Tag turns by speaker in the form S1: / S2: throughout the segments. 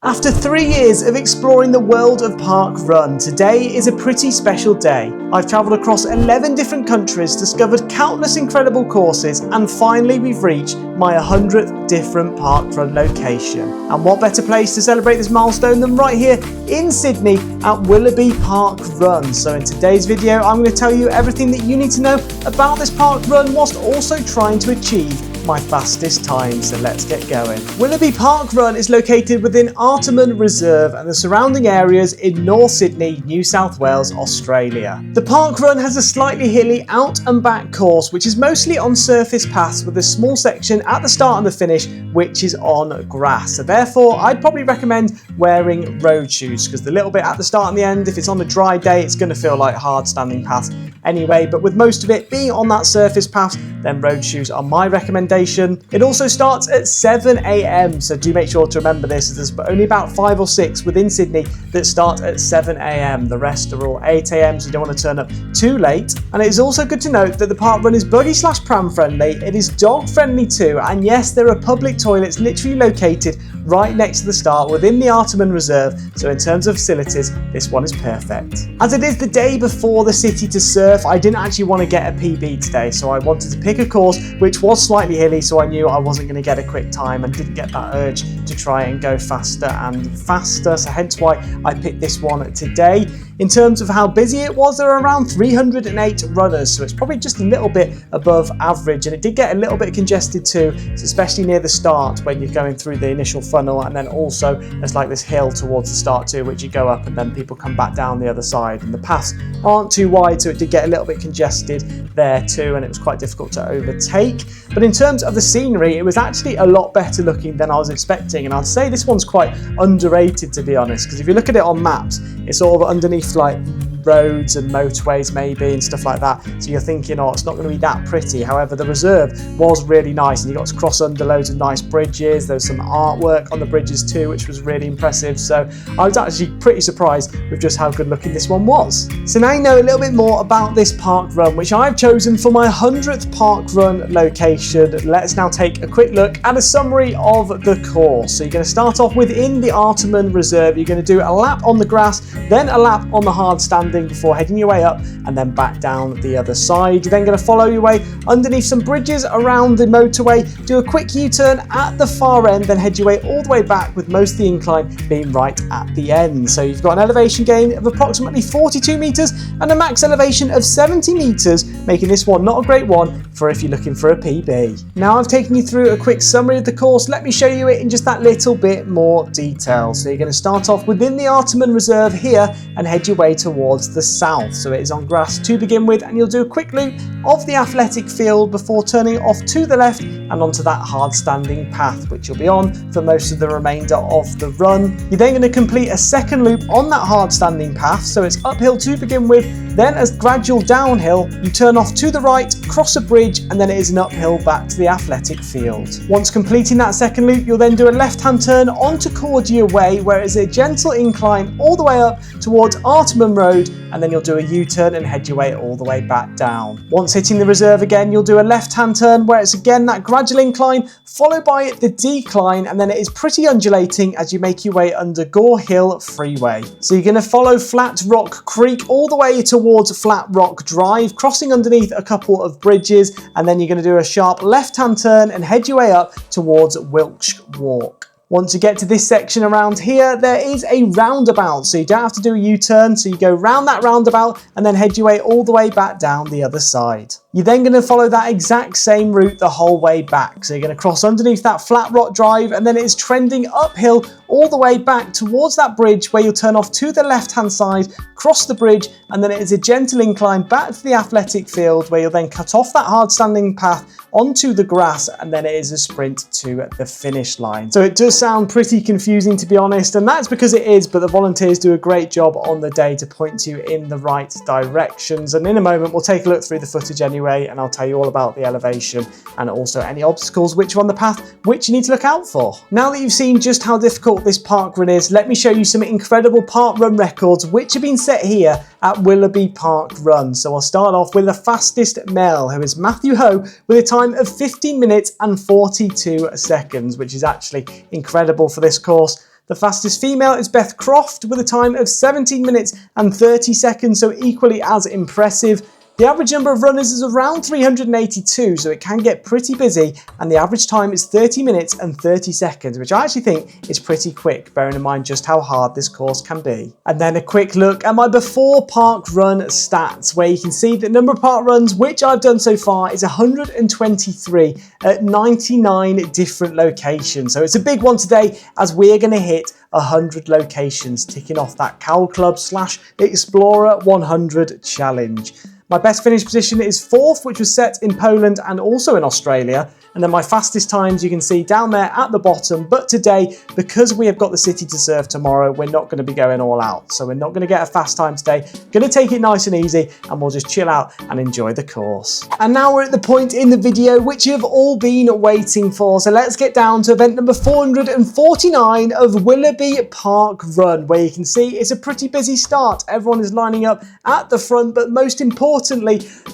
S1: After 3 years of exploring the world of parkrun, today is a pretty special day. I've travelled across 11 different countries, discovered countless incredible courses, and finally we've reached my 100th different parkrun location. And what better place to celebrate this milestone than right here in Sydney at Willoughby Parkrun. So in today's video, I'm going to tell you everything that you need to know about this parkrun whilst also trying to achieve my fastest time, so let's get going. Willoughby Parkrun is located within Artarmon Reserve and the surrounding areas in North Sydney, New South Wales, Australia. The parkrun has a slightly hilly out and back course which is mostly on surface paths with a small section at the start and the finish which is on grass. So therefore I'd probably recommend wearing road shoes because the little bit at the start and the end, if it's on a dry day, it's going to feel like hard standing paths anyway, but with most of it being on that surface path, then road shoes are my recommendation. It also starts at 7 AM, so do make sure to remember this, as there's only about 5 or 6 within Sydney that start at 7 AM. The rest are all 8 AM, so you don't want to turn up too late. And it is also good to note that the parkrun is buggy/pram friendly, it is dog friendly too, and yes, there are public toilets literally located right next to the start within the Artarmon Reserve, so in terms of facilities, this one is perfect. As it is the day before the city to surf, I didn't actually want to get a PB today, so I wanted to pick a course which was slightly hilly, so I knew I wasn't going to get a quick time and didn't get that urge to try and go faster and faster, so hence why I picked this one today. In terms of how busy it was, there were around 308 runners, so it's probably just a little bit above average, and it did get a little bit congested too, especially near the start when you're going through the initial funnel, and then also there's like this hill towards the start too, which you go up and then people come back down the other side, and the paths aren't too wide, so it did get a little bit congested there too, and it was quite difficult to overtake. But in terms of the scenery, it was actually a lot better looking than I was expecting, and I'd say this one's quite underrated, to be honest, because if you look at it on maps, it's sort of underneath like roads and motorways maybe and stuff like that, so you're thinking, oh, it's not going to be that pretty. However, the reserve was really nice, and you got to cross under loads of nice bridges. There's some artwork on the bridges too, which was really impressive, so I was actually pretty surprised with just how good looking this one was. So now you know a little bit more about this parkrun, which I've chosen for my 100th parkrun location. Let's now take a quick look at a summary of the course. So you're going to start off within the Artarmon Reserve. You're going to do a lap on the grass, then a lap on the hard standing before heading your way up and then back down the other side. You're then going to follow your way underneath some bridges around the motorway, do a quick U-turn at the far end, then head your way all the way back, with most of the incline being right at the end. So you've got an elevation gain of approximately 42 metres and a max elevation of 70 metres, making this one not a great one for if you're looking for a PB. Now I've taken you through a quick summary of the course. Let me show you it in just that little bit more detail. So you're going to start off within the Artarmon Reserve here and head your way towards the south. So it is on grass to begin with, and you'll do a quick loop of the athletic field before turning off to the left and onto that hard standing path, which you'll be on for most of the remainder of the run. You're then going to complete a second loop on that hard standing path, so it's uphill to begin with, then as gradual downhill, you turn off to the right, cross a bridge, and then it is an uphill back to the athletic field. Once completing that second loop, you'll then do a left-hand turn onto Cordier Way, where it is a gentle incline all the way up towards Artarmon Road, and then you'll do a U-turn and head your way all the way back down. Once hitting the reserve again, you'll do a left-hand turn where it's again that gradual incline, followed by the decline, and then it is pretty undulating as you make your way under Gore Hill Freeway. So you're going to follow Flat Rock Creek all the way towards Flat Rock Drive, crossing underneath a couple of bridges, and then you're going to do a sharp left-hand turn and head your way up towards Wilkes Walk. Once you get to this section around here, there is a roundabout, so you don't have to do a U-turn, so you go round that roundabout and then head your way all the way back down the other side. You're then going to follow that exact same route the whole way back, so you're going to cross underneath that Flat Rock Drive, and then it is trending uphill all the way back towards that bridge, where you'll turn off to the left hand side, cross the bridge, and then it is a gentle incline back to the athletic field, where you'll then cut off that hard standing path onto the grass, and then it is a sprint to the finish line. So it does sound pretty confusing, to be honest, and that's because it is, but the volunteers do a great job on the day to point you in the right directions. And in a moment we'll take a look through the footage anyway, and I'll tell you all about the elevation and also any obstacles which are on the path which you need to look out for. Now that you've seen just how difficult this parkrun is, let me show you some incredible parkrun records which have been set here at Willoughby Parkrun. So I'll start off with the fastest male, who is Matthew Ho, with a time of 15 minutes and 42 seconds, which is actually incredible for this course. The fastest female is Beth with a time of 17 minutes and 30 seconds, so equally as impressive. The average number of runners is around 382, so it can get pretty busy, and the average time is 30 minutes and 30 seconds, which I actually think is pretty quick, bearing in mind just how hard this course can be. And then a quick look at my before park run stats, where you can see the number of park runs which I've done so far is 123 at 99 different locations. So it's a big one today, as we're going to hit 100 locations, ticking off that Cowl Club / Explorer 100 challenge. My best finish position is 4th, which was set in Poland and also in Australia. And then my fastest times you can see down there at the bottom. But today, because we have got the city to surf tomorrow, we're not going to be going all out. So we're not going to get a fast time today. Going to take it nice and easy, and we'll just chill out and enjoy the course. And now we're at the point in the video which you've all been waiting for. So let's get down to event number 449 of Willoughby Parkrun, where you can see it's a pretty busy start. Everyone is lining up at the front, but most importantly,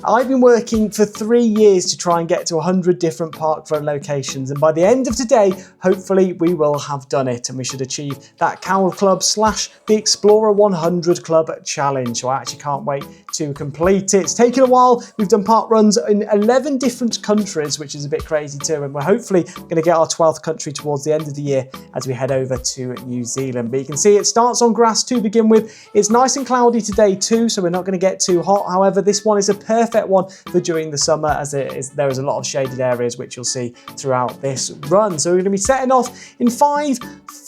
S1: I've been working for 3 years to try and get to 100 different parkrun locations, and by the end of today, hopefully we will have done it, and we should achieve that Cowl Club / the Explorer 100 Club challenge. So I actually can't wait to complete it. It's taken a while. We've done parkruns in 11 different countries, which is a bit crazy too, and we're hopefully going to get our 12th country towards the end of the year as we head over to New Zealand. But you can see it starts on grass to begin with. It's nice and cloudy today too, so we're not going to get too hot. However, this one is a perfect one for during the summer, as there is a lot of shaded areas which you'll see throughout this run. So we're going to be setting off in 5,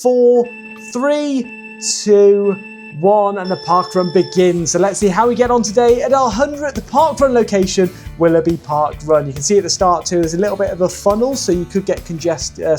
S1: 4, 3, 2, 1, and the parkrun begins. So let's see how we get on today at our 100th parkrun location, Willoughby Parkrun. You can see at the start too, there's a little bit of a funnel, so you could get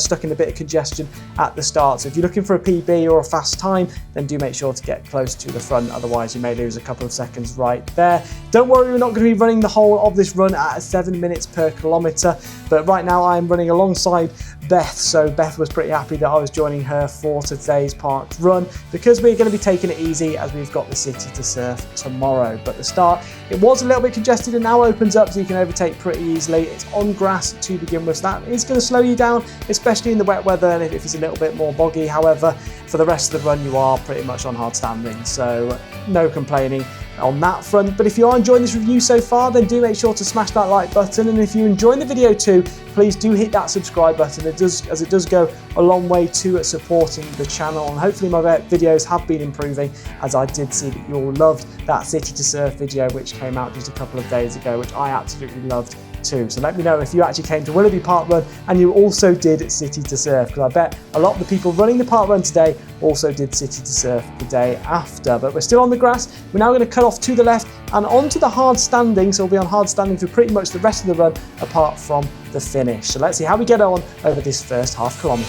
S1: stuck in a bit of congestion at the start. So if you're looking for a PB or a fast time, then do make sure to get close to the front, otherwise you may lose a couple of seconds right there. Don't worry, we're not going to be running the whole of this run at 7 minutes per kilometre, but right now I'm running alongside Beth, so Beth was pretty happy that I was joining her for today's park run, because we're going to be taking it easy as we've got the city to surf tomorrow. But the start, it was a little bit congested, and now opens up so you can overtake pretty easily. It's on grass to begin with, so that is going to slow you down, especially in the wet weather and if it's a little bit more boggy. However, for the rest of the run you are pretty much on hard standing, so no complaining on that front. But if you are enjoying this review so far, then do make sure to smash that like button, and if you're enjoying the video too, please do hit that subscribe button. It does go a long way to supporting the channel, and hopefully my videos have been improving, as I did see that you all loved that city to surf video which came out just a couple of days ago, which I absolutely loved too. So let me know if you actually came to Willoughby Parkrun and you also did city to surf, because I bet a lot of the people running the parkrun today also did city to surf the day after. But we're still on the grass. We're now going to cut off to the left and onto the hard standing, so we'll be on hard standing for pretty much the rest of the run apart from the finish. So let's see how we get on over this first half kilometre.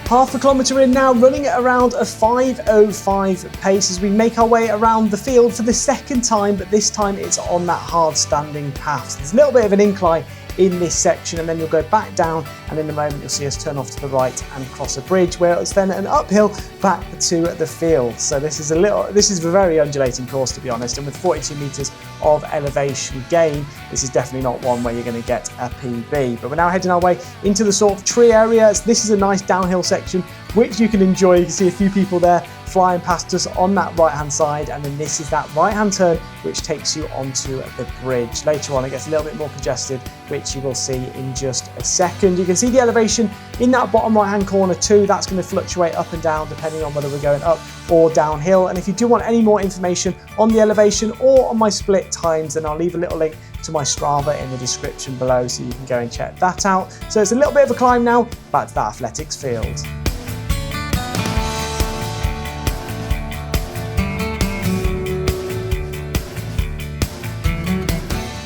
S1: Half a kilometre in now, running at around a 5:05 pace as we make our way around the field for the second time, but this time it's on that hard standing path. So there's a little bit of an incline in this section, and then you'll go back down, and in a moment you'll see us turn off to the right and cross a bridge, where it's then an uphill back to the field. So this is a very undulating course, to be honest, and with 42 metres of elevation gain, this is definitely not one where you're going to get a PB. But we're now heading our way into the sort of tree area. This is a nice downhill section which you can enjoy. You can see a few people there flying past us on that right hand side, and then this is that right hand turn which takes you onto the bridge. Later on it gets a little bit more congested, which you will see in just a second. You can see the elevation in that bottom right hand corner too. That's going to fluctuate up and down depending on whether we're going up or downhill. And if you do want any more information on the elevation or on my split times, then I'll leave a little link to my Strava in the description below, so you can go and check that out. So it's a little bit of a climb now, back to that athletics field.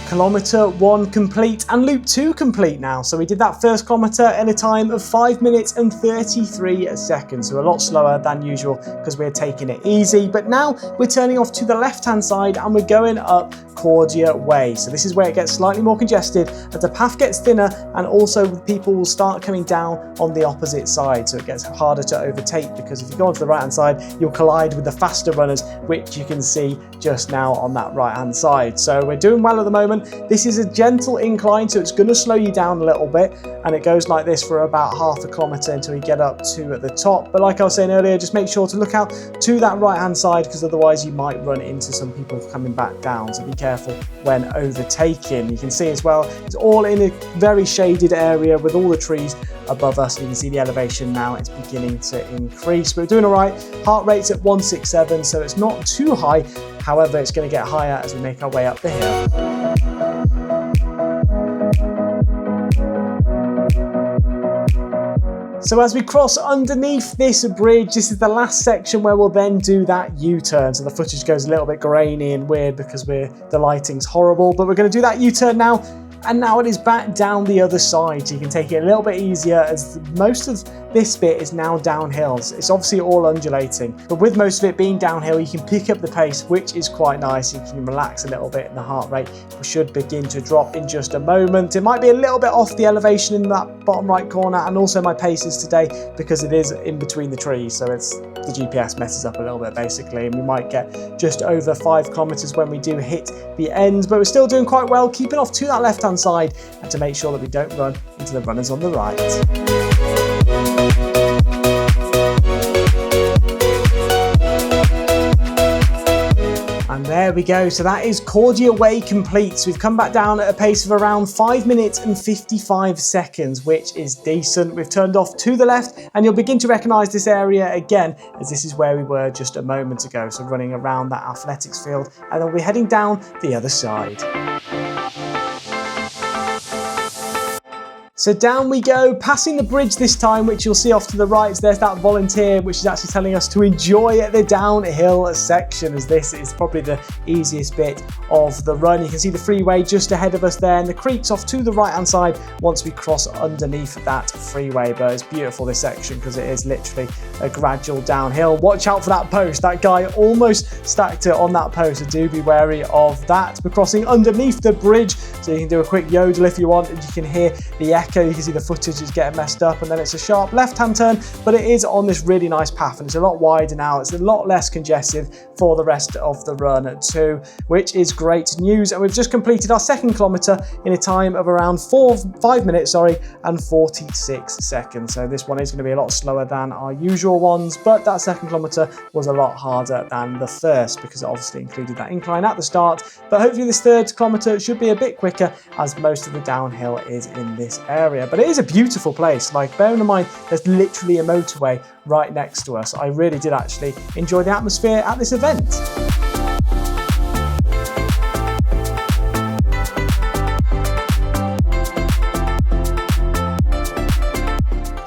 S1: Kilometre 1 complete and loop 2 complete now. So we did that first kilometre in a time of 5 minutes and 33 seconds. So a lot slower than usual because we're taking it easy. But now we're turning off to the left hand side and we're going up Cordia Way. So this is where it gets slightly more congested as the path gets thinner, and also people will start coming down on the opposite side. So it gets harder to overtake, because if you go onto the right hand side, you'll collide with the faster runners, which you can see just now on that right hand side. So we're doing well at the moment. run. This is a gentle incline, so it's going to slow you down a little bit, and it goes like this for about half a kilometre until you get up to the top. But like I was saying earlier, just make sure to look out to that right hand side, because otherwise you might run into some people coming back down, so be careful when overtaking. You can see as well, it's all in a very shaded area with all the trees above us. You can see the elevation now, it's beginning to increase, but we're doing all right. Heart rate's at 167, so it's not too high. However, it's going to get higher as we make our way up the hill. So as we cross underneath this bridge, this is the last section where we'll then do that U-turn. So the footage goes a little bit grainy and weird because the lighting's horrible, but we're going to do that U-turn now. And now it is back down the other side, so you can take it a little bit easier, as most of this bit is now downhill. It's obviously all undulating, but with most of it being downhill, you can pick up the pace, which is quite nice. You can relax a little bit, and the heart rate should begin to drop in just a moment. It might be a little bit off the elevation in that bottom right corner, and also my paces today, because it is in between the trees, so the GPS messes up a little bit basically, and we might get just over 5 kilometers when we do hit the ends, but we're still doing quite well, keeping off to that left-hand side and to make sure that we don't run into the runners on the right. And there we go, so that is Cordia Way complete. So we've come back down at a pace of around 5 minutes and 55 seconds, which is decent. We've turned off to the left, and you'll begin to recognise this area again, as this is where we were just a moment ago. So running around that athletics field, and then we'll be heading down the other side. So down we go, passing the bridge this time, which you'll see off to the right. So there's that volunteer, which is actually telling us to enjoy the downhill section, as this is probably the easiest bit of the run. You can see the freeway just ahead of us there, and the creek's off to the right hand side once we cross underneath that freeway. But it's beautiful, this section, because it is literally a gradual downhill. Watch out for that post. That guy almost stacked it on that post, so do be wary of that. We're crossing underneath the bridge, so you can do a quick yodel if you want, and you can hear the echo. You can see the footage is getting messed up, and then it's a sharp left-hand turn, but it is on this really nice path, and it's a lot wider now. It's a lot less congested for the rest of the run too, which is great news. And we've just completed our 2nd kilometre in a time of around 5 minutes and 46 seconds. So this one is going to be a lot slower than our usual ones, but that 2nd kilometre was a lot harder than the first, because it obviously included that incline at the start. But hopefully this 3rd kilometre should be a bit quicker, as most of the downhill is in this area. But it is a beautiful place. Like, bearing in mind there's literally a motorway right next to us. I really did actually enjoy the atmosphere at this event.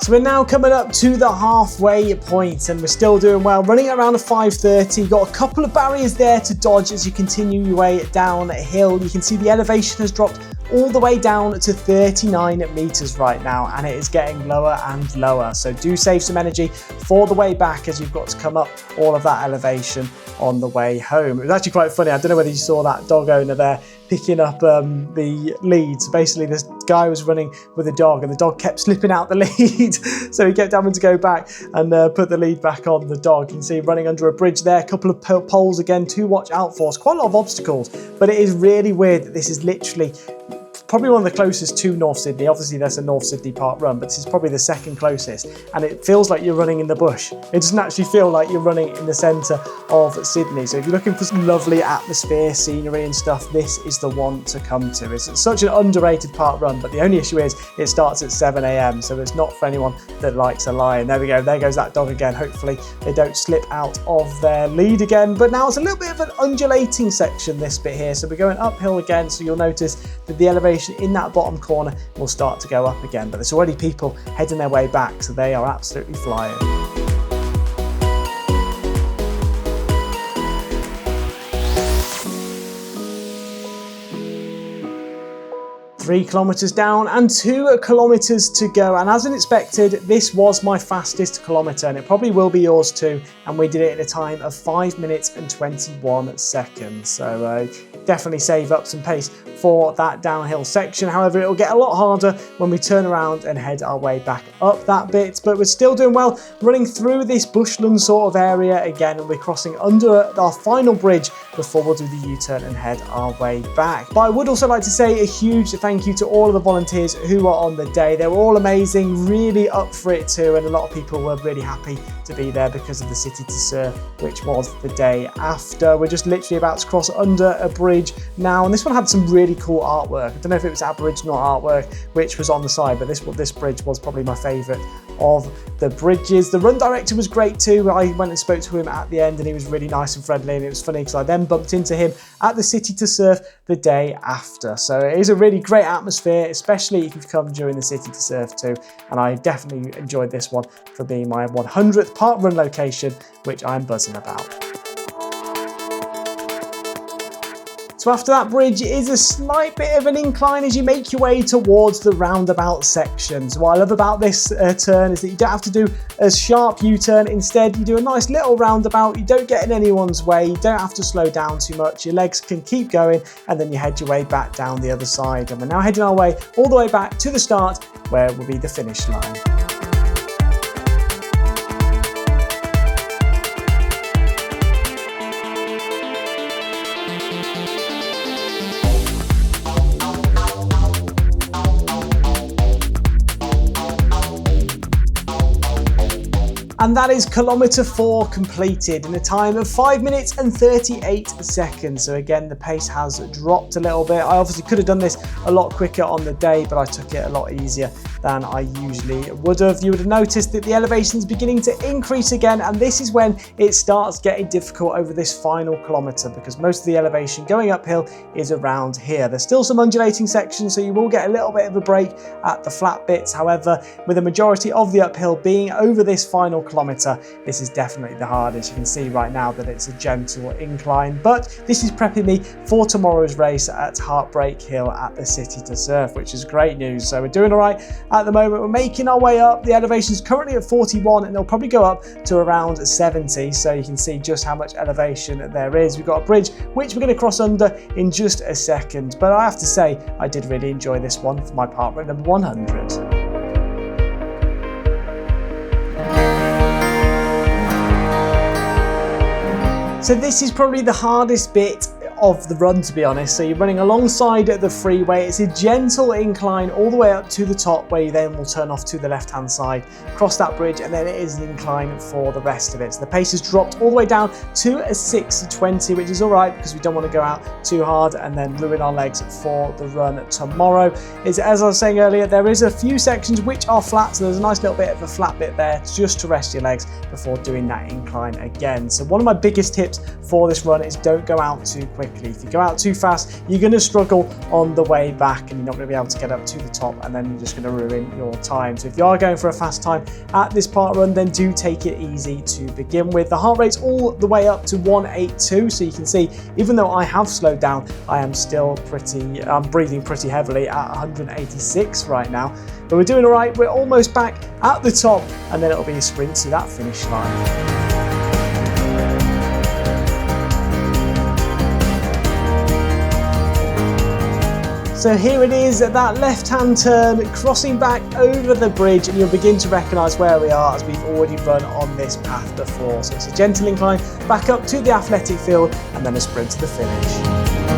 S1: So we're now coming up to the halfway point, and we're still doing well, running at around a 5:30. Got a couple of barriers there to dodge as you continue your way downhill. You can see the elevation has dropped all the way down to 39 meters right now, and it is getting lower and lower. So do save some energy for the way back, as you've got to come up all of that elevation on the way home. It was actually quite funny. I don't know whether you saw that dog owner there picking up the lead. So basically this guy was running with a dog, and the dog kept slipping out the lead. So he kept having to go back and put the lead back on the dog. You can see running under a bridge there, a couple of poles again to watch out for. It's quite a lot of obstacles, but it is really weird that this is literally probably one of the closest to North Sydney. Obviously there's a North Sydney Parkrun, but this is probably the 2nd closest, and it feels like you're running in the bush. It doesn't actually feel like you're running in the centre of Sydney. So if you're looking for some lovely atmosphere, scenery and stuff, this is the one to come to. It's such an underrated Parkrun, but the only issue is it starts at 7 AM, so it's not for anyone that likes a lion. There we go, there goes that dog again. Hopefully they don't slip out of their lead again. But now it's a little bit of an undulating section, this bit here, so we're going uphill again. So you'll notice that the elevation in that bottom corner will start to go up again, but there's already people heading their way back, so they are absolutely flying. 3 kilometers down and 2 kilometers to go, and as expected, this was my fastest kilometer, and it probably will be yours too, and we did it in a time of 5 minutes and 21 seconds, so definitely save up some pace for that downhill section. However, it'll get a lot harder when we turn around and head our way back up that bit, but we're still doing well, running through this bushland sort of area again, and we're crossing under our final bridge before we'll do the U-turn and head our way back. But I would also like to say a huge thank you to all of the volunteers who were on the day. They were all amazing, really up for it too, and a lot of people were really happy to be there because of the City to Surf, which was the day after. We're just literally about to cross under a bridge now, and this one had some really cool artwork. I don't know if it was Aboriginal artwork which was on the side, but this bridge was probably my favourite of the bridges. The run director was great too. I went and spoke to him at the end, and he was really nice and friendly, and it was funny because I then bumped into him at the City to Surf the day after. So it is a really great atmosphere, especially if you've come during the City to Surf too, and I definitely enjoyed this one for being my 100th parkrun location, which I'm buzzing about. So after that bridge, it is a slight bit of an incline as you make your way towards the roundabout section. So what I love about this turn is that you don't have to do a sharp U-turn. Instead, you do a nice little roundabout. You don't get in anyone's way. You don't have to slow down too much. Your legs can keep going, and then you head your way back down the other side. And we're now heading our way all the way back to the start, where will be the finish line. And that is kilometer 4 completed in a time of 5 minutes and 38 seconds. So again, the pace has dropped a little bit. I obviously could have done this a lot quicker on the day, but I took it a lot easier than I usually would have. You would have noticed that the elevation is beginning to increase again, and this is when it starts getting difficult over this final kilometer, because most of the elevation going uphill is around here. There's still some undulating sections, so you will get a little bit of a break at the flat bits. However, with the majority of the uphill being over this final kilometer, this is definitely the hardest. You can see right now that it's a gentle incline, but this is prepping me for tomorrow's race at Heartbreak Hill at the City to Surf, which is great news. So we're doing all right at the moment. We're making our way up. The elevation is currently at 41, and they'll probably go up to around 70, so you can see just how much elevation there is. We've got a bridge which we're going to cross under in just a second, but I have to say I did really enjoy this one for my parkrun number 100. So this is probably the hardest bit of the run, to be honest. So you're running alongside the freeway. It's a gentle incline all the way up to the top, where you then will turn off to the left-hand side, cross that bridge, and then it is an incline for the rest of it. So the pace has dropped all the way down to a 6:20, which is all right because we don't want to go out too hard and then ruin our legs for the run tomorrow. As I was saying earlier, there is a few sections which are flat, so there's a nice little bit of a flat bit there just to rest your legs before doing that incline again. So one of my biggest tips for this run is don't go out too quickly. If you go out too fast, you're going to struggle on the way back, and you're not going to be able to get up to the top, and then you're just going to ruin your time. So if you are going for a fast time at this part run, then do take it easy to begin with. The heart rate's all the way up to 182, so you can see even though I have slowed down, I am still I'm breathing pretty heavily at 186 right now. But we're doing all right. We're almost back at the top, and then it'll be a sprint to that finish line. So here it is at that left-hand turn, crossing back over the bridge, and you'll begin to recognise where we are as we've already run on this path before. So it's a gentle incline back up to the athletic field, and then a sprint to the finish.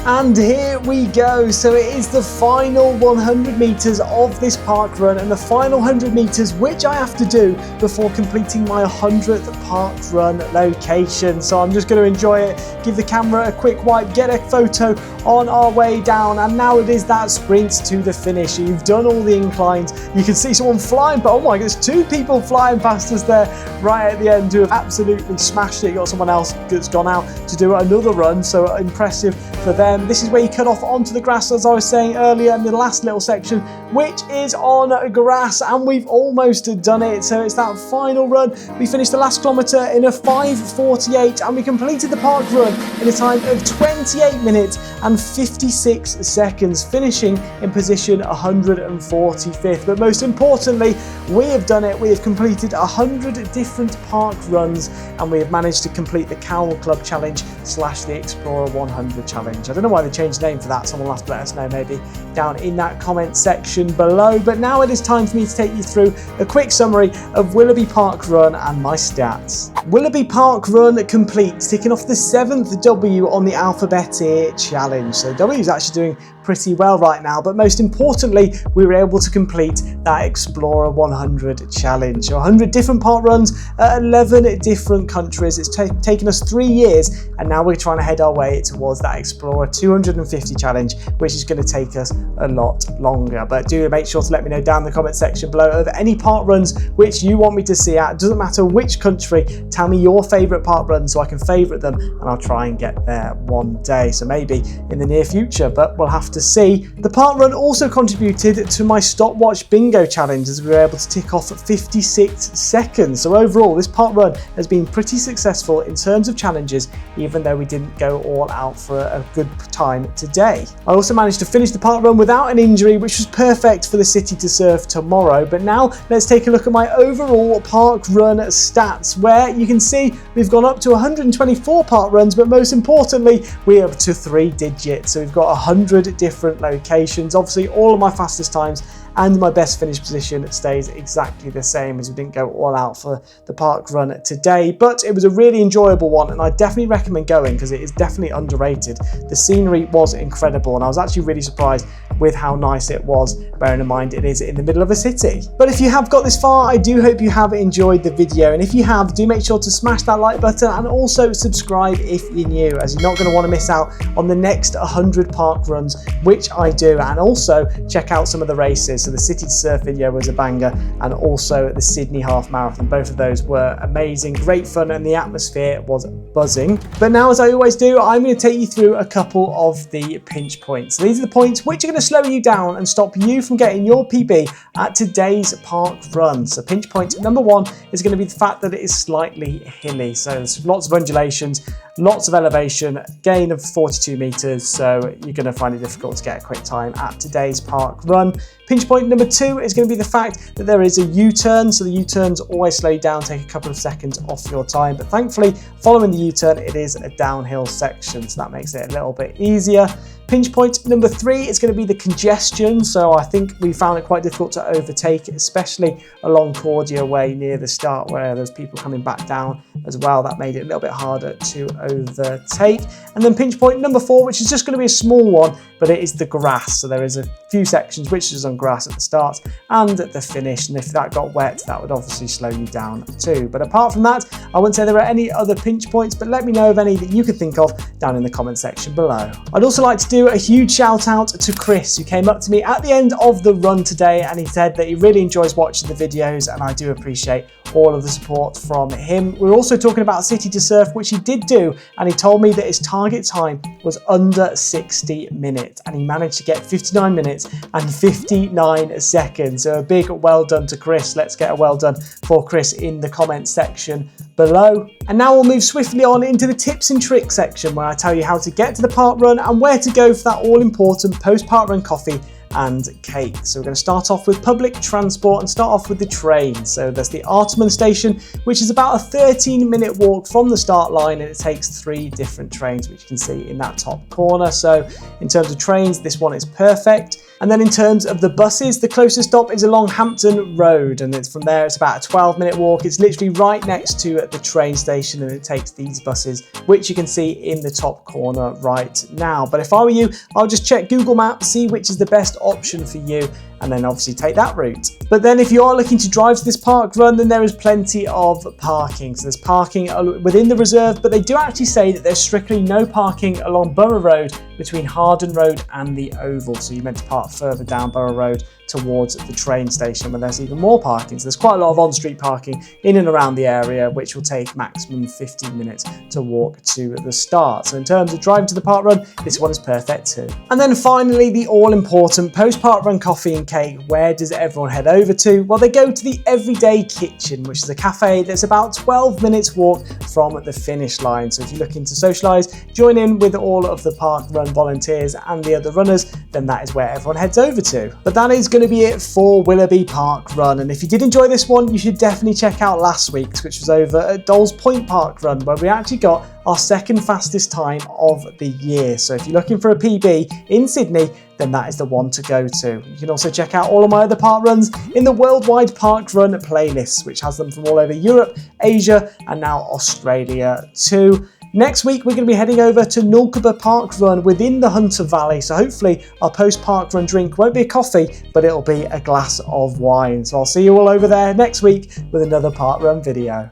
S1: And here we go. So it is the final 100 metres of this park run, and the final 100 metres which I have to do before completing my 100th park run location. So I'm just going to enjoy it, give the camera a quick wipe, get a photo on our way down, and now it is that sprint to the finish. You've done all the inclines. You can see someone flying, but oh my goodness, 2 people flying past us there right at the end who have absolutely smashed it. You got someone else that's gone out to do another run, so impressive for them. This is where you cut off onto the grass, as I was saying earlier in the last little section, which is on grass, and we've almost done it. So it's that final run. We finished the last kilometre in a 5:48, and we completed the park run in a time of 28 minutes and 56 seconds, finishing in position 145th. But most importantly, we have done it. We have completed 100 different park runs, and we have managed to complete the Cowl Club Challenge / the Explorer 100 Challenge. I don't know why they changed the name for that. Someone will have to let us know maybe down in that comment section below. But now it is time for me to take you through a quick summary of Willoughby Parkrun and my stats. Willoughby Parkrun complete, ticking off the 7th W on the Alphabet Ear Challenge. So W is actually doing pretty well right now, but most importantly, we were able to complete that Explorer 100 Challenge. So 100 different park runs at 11 different countries. It's taken us 3 years, and now we're trying to head our way towards that Explorer 250 Challenge, which is going to take us a lot longer. But do make sure to let me know down in the comment section below of any park runs which you want me to see at. It doesn't matter which country, tell me your favourite park runs so I can favourite them, and I'll try and get there one day. So maybe in the near future, but we'll have to see. The park run also contributed to my stopwatch bingo challenge, as we were able to tick off 56 seconds. So overall, this park run has been pretty successful in terms of challenges, even though we didn't go all out for a good time today. I also managed to finish the park run without an injury, which was perfect for the City to Surf tomorrow. But now let's take a look at my overall park run stats, where you can see we've gone up to 124 park runs, but most importantly, we're up to 3 digits. So we've got 100 different locations. Obviously, all of my fastest times and my best finish position stays exactly the same, as we didn't go all out for the park run today. But it was a really enjoyable one, and I definitely recommend going because it is definitely underrated. The scenery was incredible, and I was actually really surprised with how nice it was, bearing in mind it is in the middle of a city. But if you have got this far, I do hope you have enjoyed the video, and if you have, do make sure to smash that like button and also subscribe if you're new, as you're not going to want to miss out on the next 100 park runs, which I do. And also check out some of the races. So the City to Surf video was a banger, and also the Sydney Half Marathon. Both of those were amazing, great fun, and the atmosphere was buzzing. But now, as I always do, I'm going to take you through a couple of the pinch points. So these are the points which are going to slow you down and stop you from getting your PB at today's park run. So pinch point number 1 is going to be the fact that it is slightly hilly. So there's lots of undulations, lots of elevation, gain of 42 meters, so you're going to find it difficult to get a quick time at today's park run. Pinch point number 2 is going to be the fact that there is a U-turn, so the U-turns always slow you down, take a couple of seconds off your time, but thankfully following the U-turn it is a downhill section, so that makes it a little bit easier. Pinch point number 3 is going to be the congestion, so I think we found it quite difficult to overtake, especially along Cordia Way near the start where there's people coming back down as well. That made it a little bit harder to overtake. And then pinch point number 4, which is just going to be a small one, but it is the grass. So there is a few sections which is on grass at the start and at the finish, and if that got wet, that would obviously slow you down too. But apart from that, I wouldn't say there are any other pinch points, but let me know of any that you can think of down in the comment section below. I'd also like to do a huge shout out to Chris, who came up to me at the end of the run today, and he said that he really enjoys watching the videos, and I do appreciate all of the support from him. We were also talking about City to Surf, which he did do, and he told me that his target time was under 60 minutes, and he managed to get 59 minutes and 59 seconds. So a big well done to Chris. Let's get a well done for Chris in the comment section below. And now we'll move swiftly on into the tips and tricks section, where I tell you how to get to the park run and where to go for that all important post park run coffee and cake. So we're going to start off with public transport and start off with the train. So there's the Arterman station, which is about a 13-minute walk from the start line, and it takes 3 different trains, which you can see in that top corner. So in terms of trains, this one is perfect. And then in terms of the buses, the closest stop is along Hampton Road, and from there it's about a 12-minute walk. It's literally right next to the train station, and it takes these buses, which you can see in the top corner right now. But if I were you, I'll just check Google Maps, see which is the best option for you, and then obviously take that route. But then if you are looking to drive to this park run, then there is plenty of parking. So there's parking within the reserve, but they do actually say that there's strictly no parking along Borough Road between Harden Road and the Oval. So you're meant to park further down Borough Road towards the train station where there's even more parking. So there's quite a lot of on-street parking in and around the area, which will take maximum 15 minutes to walk to the start. So in terms of driving to the park run, this one is perfect too. And then finally, the all-important post-park run coffee and cake. Where does everyone head over to? Well, they go to the Everyday Kitchen, which is a cafe that's about 12 minutes walk from the finish line. So if you're looking to socialise, join in with all of the park run volunteers and the other runners, then that is where everyone heads over to. But that is going to be it for Willoughby Parkrun, and if you did enjoy this one, you should definitely check out last week's, which was over at Dolls Point Parkrun, where we actually got our second fastest time of the year. So if you're looking for a PB in Sydney, then that is the one to go to. You can also check out all of my other park runs in the Worldwide Parkrun playlist, which has them from all over Europe, Asia, and now Australia too. Next week, we're going to be heading over to Willoughby Parkrun within the Hunter Valley. So hopefully our post-parkrun drink won't be a coffee, but it'll be a glass of wine. So I'll see you all over there next week with another parkrun video.